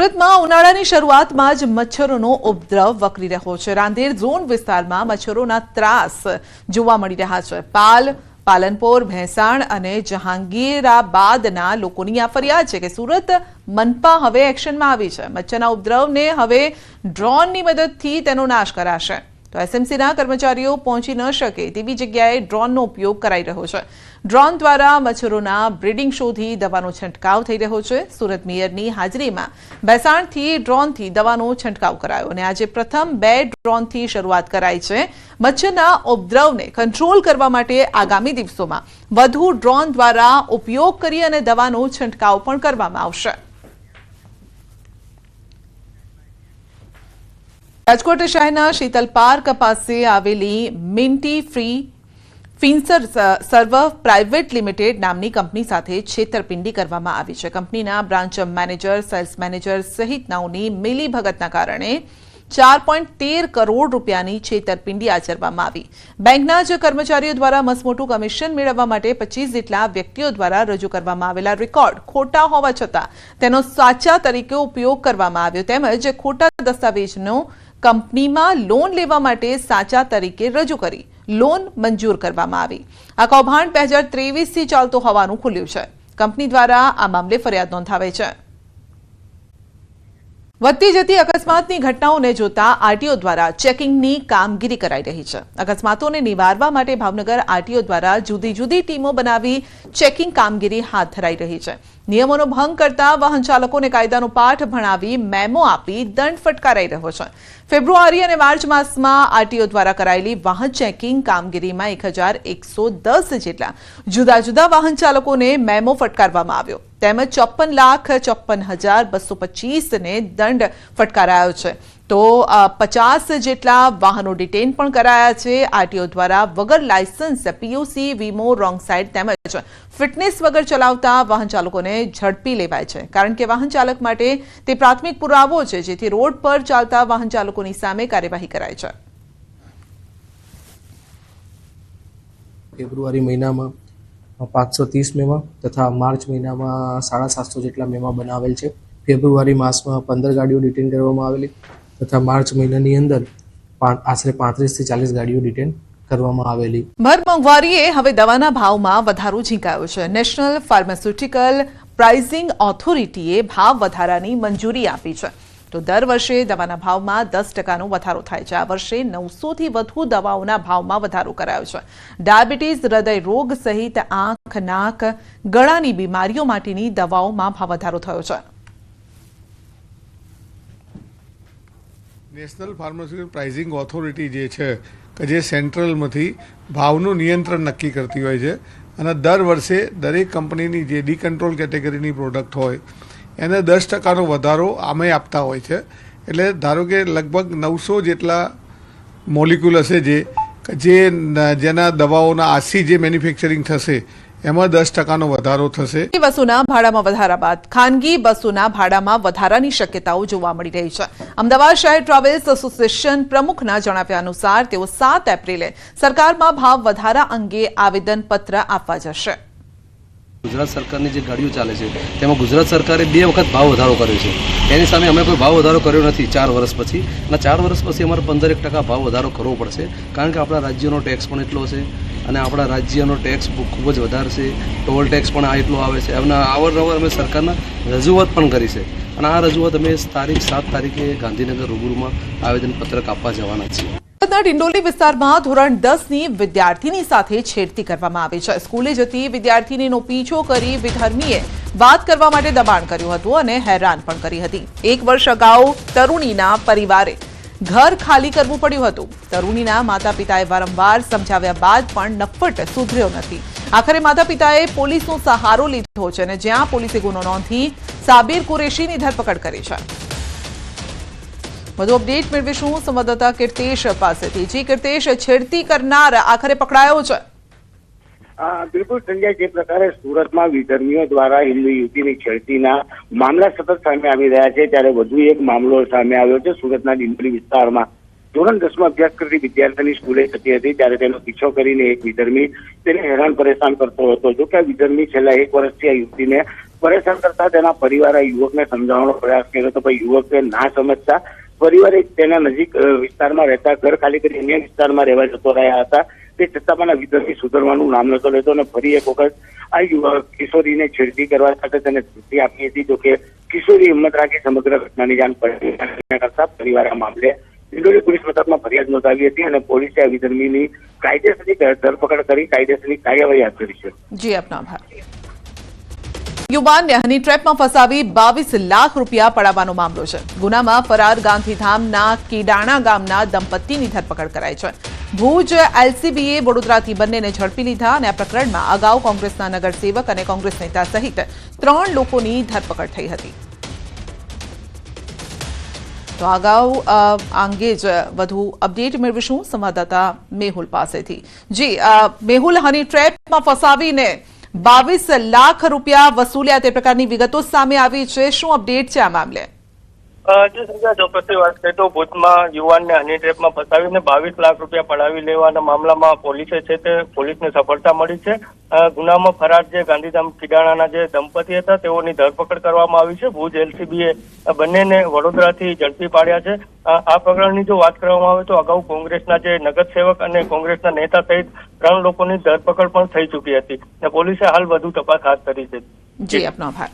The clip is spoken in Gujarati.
સુરતમાં ઉનાળાની શરૂઆતમાં જ મચ્છરોનો ઉપદ્રવ વકરી રહ્યો છે। રાંદેર ઝોન વિસ્તારમાં મચ્છરોના ત્રાસ જોવા મળી રહ્યા છે। પાલનપુર, ભેંસાણ અને જહાંગીરાબાદના લોકોની આ ફરિયાદ છે કે સુરત મનપા હવે એક્શનમાં આવી છે। મચ્છરના ઉપદ્રવને હવે ડ્રોનની મદદથી તેનો નાશ કરાશે। તો એસએમસીના કર્મચારીઓ પહોંચી ન શકે તેવી જગ્યાએ ડ્રોનનો ઉપયોગ કરાઈ રહ્યો છે। ડ્રોન દ્વારા મચ્છરોના બ્રીડિંગ શોધી દવાનો છંટકાવ થઈ રહ્યો છે। સુરત મેયરની હાજરીમાં ભેંસાણથી ડ્રોનથી દવાનો છંટકાવ કરાયો અને આજે પ્રથમ 2 ડ્રોનથી શરૂઆત કરાઈ છે। મચ્છરના ઉપદ્રવને કંટ્રોલ કરવા માટે આગામી દિવસોમાં વધુ ડ્રોન દ્વારા ઉપયોગ કરી અને દવાનો છંટકાવ પણ કરવામાં આવશે। રાજકોટ શહેરના શીતલ પાર્ક પાસે આવેલી મિન્ટી ફ્રી ફિન્સર સર્વ પ્રાઇવેટ લિમિટેડ નામની કંપની સાથે છેતરપિંડી કરવામાં આવી છે। કંપનીના બ્રાન્ચ મેનેજર, સેલ્સ મેનેજર સહિતનાઓની મિલીભગતના કારણે 4.13 કરોડ રૂપિયાની છેતરપિંડી આચરવામાં આવી। બેંકના જ કર્મચારીઓ દ્વારા મસમોટું કમિશન મેળવવા માટે 25 જેટલા વ્યક્તિઓ દ્વારા રજૂ કરવામાં આવેલા રેકોર્ડ ખોટા હોવા છતાં તેનો સાચા તરીકે ઉપયોગ કરવામાં આવ્યો તેમજ ખોટા દસ્તાવેજનો કંપનીમાં લોન લેવા માટે સાચા તરીકે રજૂ કરી લોન મંજૂર કરવામાં આવી। આ કૌભાંડ 2023થી ચાલતો હોવાનું ખુલ્યું છે। કંપની દ્વારા આ મામલે ફરિયાદ નોંધાવી છે। વધતી જતી અકસ્માતની ઘટનાઓને જોતા આરટીઓ દ્વારા ચેકિંગની કામગીરી કરાઈ રહી છે। અકસ્માતોને નિવારવા માટે ભાવનગર આરટીઓ દ્વારા જુદી જુદી ટીમો બનાવી ચેકિંગ કામગીરી હાથ ધરાઈ રહી છે। નિયમોનો ભંગ કરતા વાહન ચાલકોને કાયદાનો પાઠ ભણાવી મેમો આપી દંડ ફટકારાઈ રહ્યો છે। ફેબ્રુઆરી અને માર્ચ માસમાં આરટીઓ દ્વારા કરાયેલી વાહન ચેકિંગ કામગીરીમાં 1110 જેટલા જુદા જુદા વાહન ચાલકોને મેમો ફટકારવામાં આવ્યો તેમજ 54,56,225 ને દંડ ફટકારાયો છે। તો 50 જેટલા વાહનો ડિટેન પણ કરાયા છે। આરટીઓ દ્વારા વગર લાયસન્સ, પીયુસી, વીમો, રોંગ સાઇડ તેમજ ફિટનેસ વગર ચલાવતા વાહન ચાલકોને ઝડપી લેવાય છે કારણ કે વાહન ચાલક માટે તે પ્રાથમિક પુરાવો છે જેથી રોડ પર ચાલતા વાહન ચાલકોની સામે કાર્યવાહી કરાય છે। ફેબ્રુઆરી મહિનામાં 530 મેમા તથા માર્ચ મહિનામાં 750 જેટલા મેમા બનાવેલ છે। ફેબ્રુઆરી માસમાં 15 ગાડીઓ ડિટેન કરવામાં આવેલી તથા માર્ચ મહિનાની અંદર આશરે 35 થી 40 ગાડીઓ ડિટેન કરવામાં આવેલી। ભર મોંઘવારીએ હવે દવાના ભાવમાં વધારો ઝીંકાયો છે। નેશનલ ફાર્માસ્યુટિકલ પ્રાઇસિંગ ઓથોરિટીએ ભાવ વધારાની મંજૂરી આપી છે। તો દર વર્ષે દવાના ભાવમાં 10%નો વધારો થાય છે। આ વર્ષે 900 થી વધુ દવાઓના ભાવમાં વધારો કરાયો છે। ડાયાબિટીસ, હૃદય રોગ સહિત આંખ, નાક, ગળાની બીમારીઓ માટેની દવાઓમાં ભાવ વધારો થયો છે। નેશનલ ફાર્માસ્યુટિકલ પ્રાઇસિંગ ઓથોરિટી જે છે કે જે સેન્ટ્રલમાંથી ભાવનું નિયંત્રણ નક્કી કરતી હોય છે અને દર વર્ષે દરેક કંપનીની જે ડી કંટ્રોલ કેટેગરીની પ્રોડક્ટ હોય એને 10%નો વધારો આમે આપતા હોય છે। એટલે ધારો કે લગભગ 900 જેટલા મોલિક્યુલ હશે જેના દવાઓના આજથી જે મેન્યુફેક્ચરિંગ થશે એમાં 10%નો વધારો થશે। બસોના ભાડામાં વધારા બાદ ખાનગી બસોના ભાડામાં વધારાની શક્યતાઓ જોવા મળી રહી છે। અમદાવાદ શહેર ટ્રાવેલ્સ એસોસિએશન પ્રમુખના જણાવ્યા અનુસાર તેઓ 7 એપ્રિલે સરકારમાં ભાવ વધારા અંગે આવેદનપત્ર આપવા જશે। ગુજરાત સરકારની જે ગાડીઓ ચાલે છે તેમાં ગુજરાત સરકારે 2 વખત ભાવ વધારો કર્યો છે। એની સામે અમે કોઈ ભાવ વધારો કર્યો નથી 4 વર્ષ પછી અને 4 વર્ષ પછી અમારે 15% ભાવ વધારો કરવો પડશે કારણ કે આપણા રાજ્યનો ટેક્સ પણ એટલો છે અને આપણા રાજ્યનો ટેક્સ ખૂબ જ વધારે છે। ટોલ ટેક્સ પણ એટલો આવે છે। અને અવારનવાર અમે સરકારના રજૂઆત પણ કરી છે અને આ રજૂઆત અમે 7 તારીખે ગાંધીનગર રૂબરૂમાં આવેદનપત્રક આપવા જવાના છીએ। ડિંડોલી વિસ્તારમાં ધોરણ 10ની વિદ્યાર્થીની સાથે છેડતી કરવામાં આવી છે। સ્કૂલે જતી વિદ્યાર્થીનીનો પીછો કરી વિધર્મીએ વાત કરવા માટે દબાણ કર્યું હતું અને હેરાન પણ કરી હતી। 1 વર્ષ અગાઉ તરુણીના પરિવારે ઘર ખાલી કરવું પડ્યું હતું। તરુણીના માતા પિતાએ વારંવાર સમજાવ્યા બાદ પણ નફ્ફટ સુધર્યો નથી। આખરે માતા પિતાએ પોલીસનો સહારો લીધો છે અને જ્યાં પોલીસે ગુનો નોંધી સાબિર કુરેશીની ધરપકડ કરી છે। વધુ અપડેટ મેળવીશું સંવાદદાતા કીર્તેશ પાસેથી। જી કીર્તેશ, છેડતી કરનાર આખરે પકડાયો છે? બિલકુલ સંજય, જે પ્રકારે સુરતમાં વિધર્મીઓ દ્વારા હિન્દુ યુવતીની છેડતીના મામલા સતત સામે આવી રહ્યા છે ત્યારે વધુ એક મામલો સામે આવ્યો છે। સુરતના ડિંડોલી વિસ્તારમાં ધોરણ 10માં અભ્યાસ કરતી વિદ્યાર્થીની સ્કૂલે જતી હતી ત્યારે તેનો પીછો કરીને એક વિધર્મી તેને હેરાન પરેશાન કરતો હતો। જો કે આ વિધર્મી છેલ્લા 1 વર્ષથી આ યુવતીને પરેશાન કરતા તેના પરિવારે યુવકને સમજાવવાનો પ્રયાસ કર્યો હતો, પણ યુવકે ના સમજતા પરિવારે તેના નજીક વિસ્તારમાં રહેતા ઘર ખાલી કરી અન્ય વિસ્તારમાં રહેવા જતો રહ્યા હતા. તે છતાં પણ વિધર્મી સુધરવાનું નામ નતો લેતો અને ફરી એક વખત આ યુવક કિશોરીને છેડતી કરવા સાથે તેને ધમકી આપી હતી. જો કે કિશોરી હિંમત રાખી સમગ્ર ઘટનાની જાણ પડી કરતા પરિવારે આ મામલે ડિંડોલી પોલીસ મથકમાં ફરિયાદ નોંધાવી હતી અને પોલીસે આ વિધર્મીની કાયદેસરની ધરપકડ કરી કાયદેસરની કાર્યવાહી હાથ ધરી છે. જી આપનો આભાર. યુવાનને હની ટ્રેપમાં ફસાવી 22 લાખ રૂપિયા પડાવવાનો મામલો છે. ગુનામાં ફરાર ગાંધીધામના કીડાણા ગામના દંપતીની ધરપકડ કરાઈ છે. ભુજ એલસીબીએ વડોદરાથી બંનેને ઝડપી લીધા અને આ પ્રકરણમાં અગાઉ કોંગ્રેસના નગરસેવક અને કોંગ્રેસ નેતા સહિત 3 લોકોની ધરપકડ થઈ હતી. તો અગાઉ આ અંગે જ વધુ અપડેટ મેળવીશું સંવાદદાતા મેહુલ પાસેથી. જી મેહુલ, હની ટ્રેપમાં ફસાવીને 22 લાખ રૂપિયા વસૂલ્યા તે પ્રકારની વિગતો સામે આવી છે. શું અપડેટ છે આ મામલે? ચોક્કસથી વાત કરીએ તો ભુજમાં યુવાનને હની ટ્રેપમાં ફસાવીને 22 લાખ રૂપિયા પડાવી લેવાના મામલામાં પોલીસને સફળતા મળી છે. ગુનામાં ફરાર જે ગાંધીધામ કીડાણાના જે દંપતી હતા તેઓની ધરપકડ કરવામાં આવી છે. ભુજ એલસીબીએ બંનેને વડોદરાથી ઝડપી પાડ્યા છે. આ પ્રકરણની જો વાત કરવામાં આવે તો અગાઉ કોંગ્રેસના જે નગરસેવક અને કોંગ્રેસના નેતા સહિત 3 લોકોની ધરપકડ પણ થઈ ચૂકી હતી. પોલીસે હાલ વધુ તપાસ હાથ ધરી છે. જી આપનો આભાર.